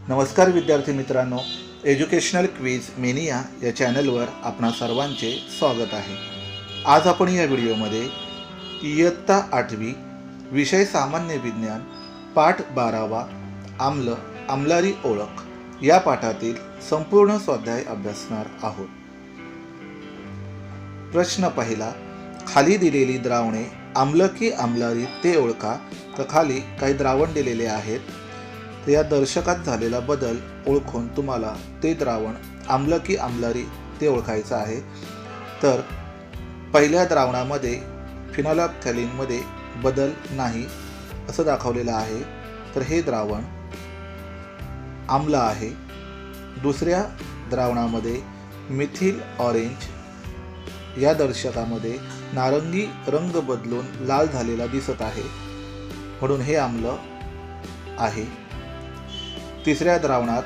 नमस्कार विद्यार्थी मित्रांनो, एज्युकेशनल क्विज मेनिया या चॅनलवर आपणा सर्वांचे स्वागत आहे। आज आपण या व्हिडिओमध्ये इयत्ता 8वी विषय सामान्य विज्ञान पाठ 12वा आम्ल आम्लारी ओळख या पाठातील संपूर्ण स्वाध्याय अभ्यासणार आहोत। प्रश्न पहिला, खाली दिलेली द्रावणे आम्ल की आम्लारी ते ओळखा। तर खाली काही द्रावण दिलेले आहेत, तर या दर्शकात झालेला बदल ओळखून तुम्हाला ते द्रावण आम्ल की आम्लारी ते ओळखायचं आहे। तर पहिल्या द्रावणामध्ये फिनॉल्फ्थॅलीनमध्ये बदल नाही असं दाखवलेलं आहे, तर हे द्रावण आम्ल आहे। दुसऱ्या द्रावणामध्ये मिथिल ऑरेंज या दर्शकामध्ये नारंगी रंग बदलून लाल झालेला दिसत आहे, म्हणून हे आम्ल आहे। तिसऱ्या द्रावणात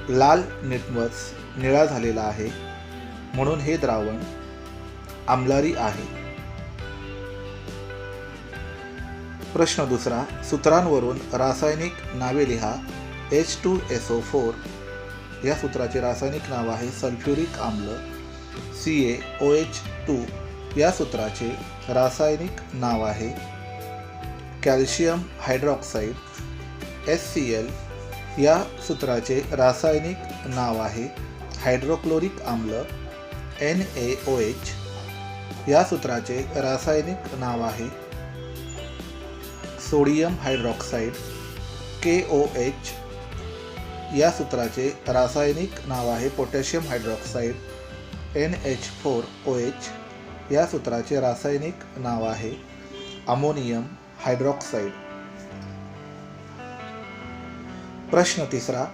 लाल लिटमस निळा झालेला आहे, म्हणून हे द्रावण आम्लारी आहे। प्रश्न दुसरा, सूत्रांवरून रासायनिक नावे लिहा। H2SO4 या सूत्राचे रासायनिक नाव आहे सल्फ्युरिक आम्ल। CaOH2 या सूत्राचे रासायनिक नाव आहे कॅल्शियम हायड्रॉक्साईड। HCl या सूत्राचे रासायनिक नाव आहे हायड्रोक्लोरिक आम्ल। NaOH या सूत्राचे रासायनिक नाव आहे सोडियम हायड्रॉक्साईड। KOH या सूत्राचे रासायनिक नाव आहे पोटॅशियम हायड्रॉक्साईड। NH4OH या सूत्राचे रासायनिक नाव आहे अमोनियम हायड्रॉक्साईड। प्रश्न तिसरा,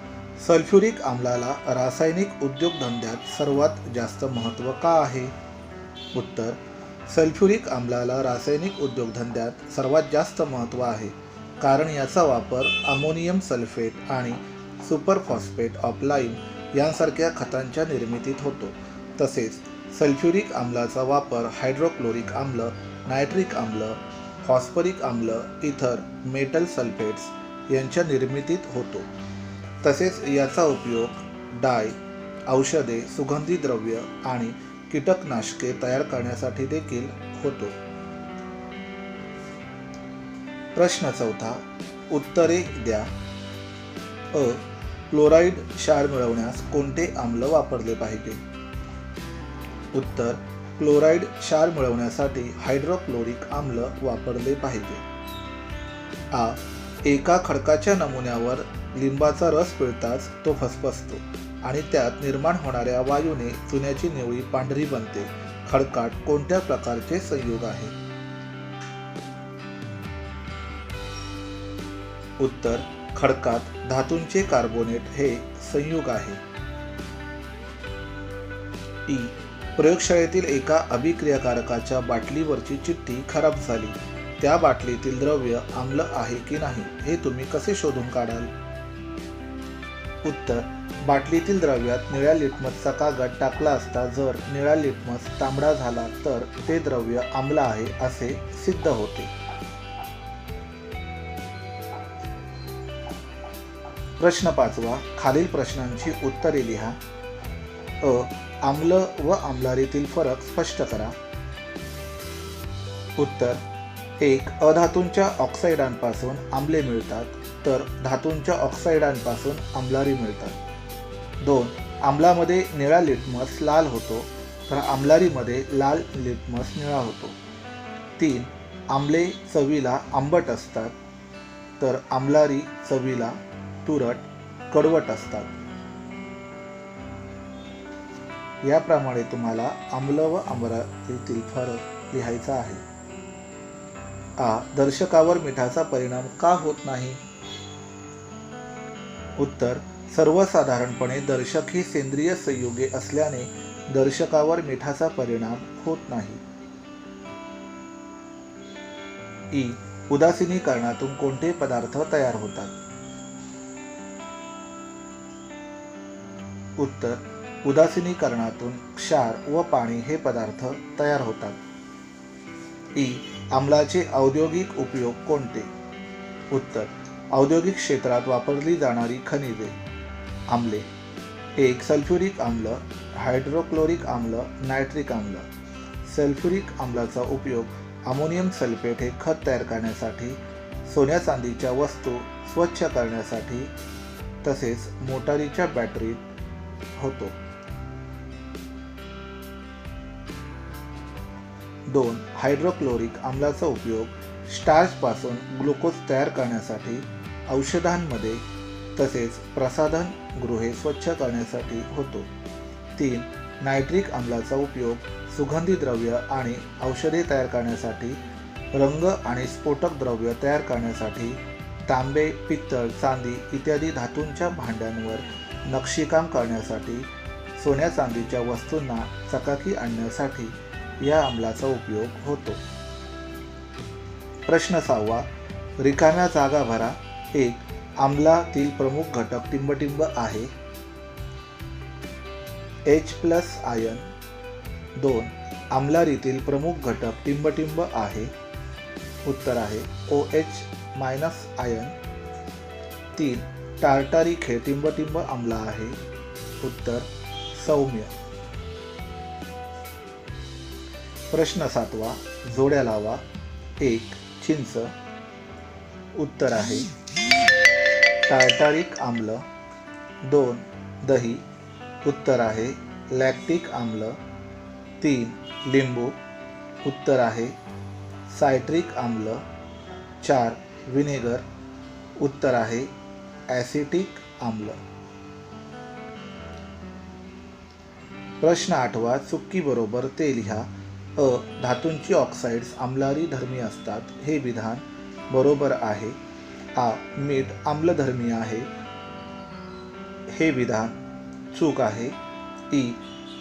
सल्फ्युरिक आम्लाला रासायनिक उद्योगधंद्यात सर्वात जास्त महत्त्व का आहे? उत्तर, सल्फ्युरिक आम्लाला रासायनिक उद्योगधंद्यात सर्वात जास्त महत्त्व आहे कारण याचा वापर अमोनियम सल्फेट आणि सुपरफॉस्फेट ऑफ लाईम यांसारख्या खतांच्या निर्मितीत होतो। तसेच सल्फ्युरिक आम्लाचा वापर हायड्रोक्लोरिक आम्ल, नायट्रिक आम्ल, फॉस्फरिक आम्ल, इतर मेटल सल्फेट्स यांच्या निर्मितीत होतो। तसेच याचा उपयोग डाय, औषधे, सुगंधी द्रव्य आणि कीटकनाशके तयार करण्यासाठी देखील होतो। प्रश्न चौथा, उत्तरे द्या। अ, क्लोराईड क्षार मिळवण्यास कोणते आम्ल वापरले पाहिजे? उत्तर, क्लोराईड क्षार मिळवण्यासाठी हायड्रोक्लोरिक आम्ल वापरले पाहिजे। आ, एका खडकाच्या नमुन्यावर लिंबाचा रस पिळताच तो फसफसतो आणि त्यात निर्माण होणाऱ्या वायूने चुन्याची निवळी पांढरी बनते। खडकात कोणत्या प्रकारचे संयुग आहे? उत्तर, खडकात धातूंचे कार्बोनेट हे संयुग आहे। ई, प्रयोगशाळेतील एका अभिक्रियाकारकाच्या बाटलीवरची चिठ्ठी खराब झाली, त्या बाटलीतील द्रव्य आम्ल आहे की नाही हे तुम्ही कसे शोधून काढाल? उत्तर, बाटलीतील द्रव्यात निळ्या लिटमसचा कागद टाकला असता जर निळा लिटमस तांबडा झाला तर ते द्रव्य आम्ल आहे असे सिद्ध होते। प्रश्न पाचवा, खालील प्रश्नांची उत्तरे लिहा। अ, आम्ल व आम्लारीतील फरक स्पष्ट करा। उत्तर, 1. अधातूंच्या ऑक्साईडांपासून आम्ले मिळतात तर धातूंच्या ऑक्साईडांपासून आम्लारी मिळतात। 2. आम्लामध्ये निळा लिटमस लाल होतो तर आम्लारीमध्ये लाल लिटमस निळा होतो। 3. आम्ले चवीला आंबट असतात तर आम्लारी चवीला तुरट कडवट असतात। याप्रमाणे तुम्हाला आम्ल व आम्लारीतील फरक लिहायचा आहे। आ, दर्शकावर मिठाचा परिणाम का होत नाही? उत्तर, सर्वसाधारणपणे दर्शक ही सेंद्रिय संयुगे असल्याने दर्शकावर मिठाचा परिणाम होत नाही। ई, उदासीनीकरणातून कोणते पदार्थ तयार होतात? उत्तर, उदासीनीकरणातून क्षार व पाणी हे पदार्थ तयार होतात। ई, आम्लाचे औद्योगिक उपयोग कोणते? उत्तर, औद्योगिक क्षेत्रात वापरली जाणारी खनिजे. आम्ले. 1. सल्फ्युरिक आम्ल, हायड्रोक्लोरिक आम्ल, नायट्रिक आम्ल. सल्फ्युरिक आम्लाचा उपयोग अमोनियम सल्फेट हे खत तयार करण्यासाठी, सोन्या चांदीच्या वस्तू स्वच्छ करण्यासाठी तसेच मोटारीच्या बॅटरीत होतो. 2. हायड्रोक्लोरिक आम्लाचा उपयोग स्टार्चपासून ग्लुकोज तयार करण्यासाठी, औषधांमध्ये तसेच प्रसाधनगृहे स्वच्छ करण्यासाठी होतो. 3. नायट्रिक आम्लाचा उपयोग सुगंधी द्रव्य आणि औषधे तयार करण्यासाठी, रंग आणि स्फोटक द्रव्य तयार करण्यासाठी, तांबे, पित्तळ, चांदी इत्यादी धातूंच्या भांड्यांवर नक्षीकाम करण्यासाठी, सोन्या चांदीच्या वस्तूंना चकाकी आणण्यासाठी या आम्लाचा उपयोग होतो. प्रश्न 6. रिकाम्या जागा भरा. 1. आम्लातील प्रमुख घटक टिंबटिंब आहे. H+ ion. 2. आम्लारीतील प्रमुख घटक टिंबटिंब आहे. उत्तर आहे OH- आयन. 3. टार्टारिक हे टिंबटिंब आम्ल आहे. उत्तर सौम्य. प्रश्न 7. जोड्या लावा. 1. चिंच. उत्तर आहे टार्टारिक आम्ल. 2. दही. उत्तर आहे लॅक्टिक आम्ल. 3. लिंबू. उत्तर आहे सायट्रिक आम्ल. 4. व्हिनेगर. उत्तर आहे ॲसिटिक आम्ल. प्रश्न 8. चुक्की बरोबर ते लिहा. अ. धातूंची ऑक्साईड्स आम्लारी धर्मी असतात, हे विधान बरोबर आहे. आ. मीठ आम्लधर्मी आहे, हे विधान चूक आहे. ई.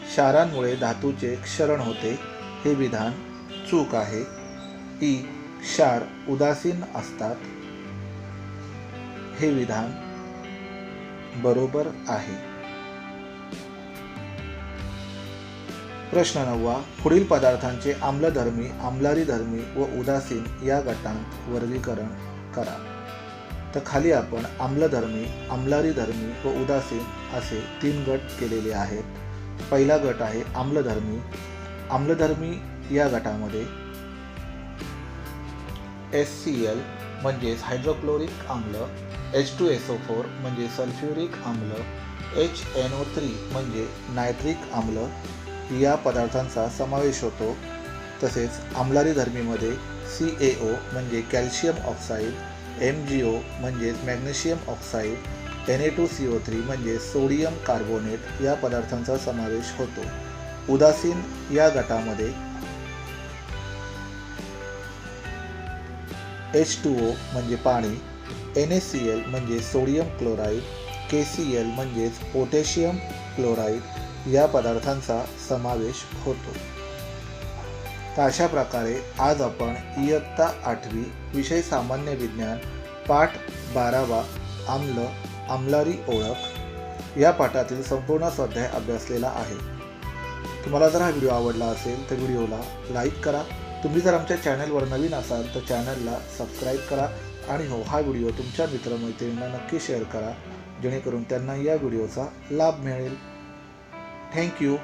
क्षारांमुळे धातूचे क्षरण होते, हे विधान चूक आहे. ई. क्षार उदासीन असतात, हे विधान बरोबर आहे. प्रश्न 9. पुढील पदार्थांचे आम्लधर्मी, आम्लारीधर्मी व उदासीन या गटांत वर्गीकरण करा. तर खाली आपण आम्लधर्मी, आम्लारीधर्मी व उदासीन असे 3 गट केलेले आहेत. पहिला गट आहे आम्लधर्मी. आम्लधर्मी या गटामध्ये HCl म्हणजेच हायड्रोक्लोरिक आम्ल, H2SO4 म्हणजे सल्फ्युरिक आम्ल, HNO3 म्हणजे नायट्रिक आम्ल या पदार्थांचा समावेश होतो. तसेच आम्लारी धर्मीमध्ये CaO म्हणजे कॅल्शियम ऑक्साईड, MgO म्हणजेच मॅग्नेशियम ऑक्साईड, Na2CO3 म्हणजे सोडियम कार्बोनेट या पदार्थांचा समावेश होतो. उदासीन या गटामध्ये H2O म्हणजे पाणी, NaCl म्हणजे सोडियम क्लोराईड, KCl म्हणजेच पोटॅशियम क्लोराईड या पदार्थांचा समावेश होतो. तर अशा प्रकारे आज आपण इयत्ता 8वी विषय सामान्य विज्ञान पाठ 12वा आम्ल, आम्लारी ओळख या पाठातील संपूर्ण स्वाध्याय अभ्यासलेला आहे. तुम्हाला जर हा व्हिडिओ आवडला असेल तर व्हिडिओला लाईक करा. तुम्ही जर आमच्या चॅनलवर नवीन असाल तर चॅनलला सबस्क्राईब करा आणि हो, हा व्हिडिओ तुमच्या मित्रमैत्रिणींना नक्की शेअर करा, जेणेकरून त्यांना या व्हिडिओचा लाभ मिळेल. थँक्यू.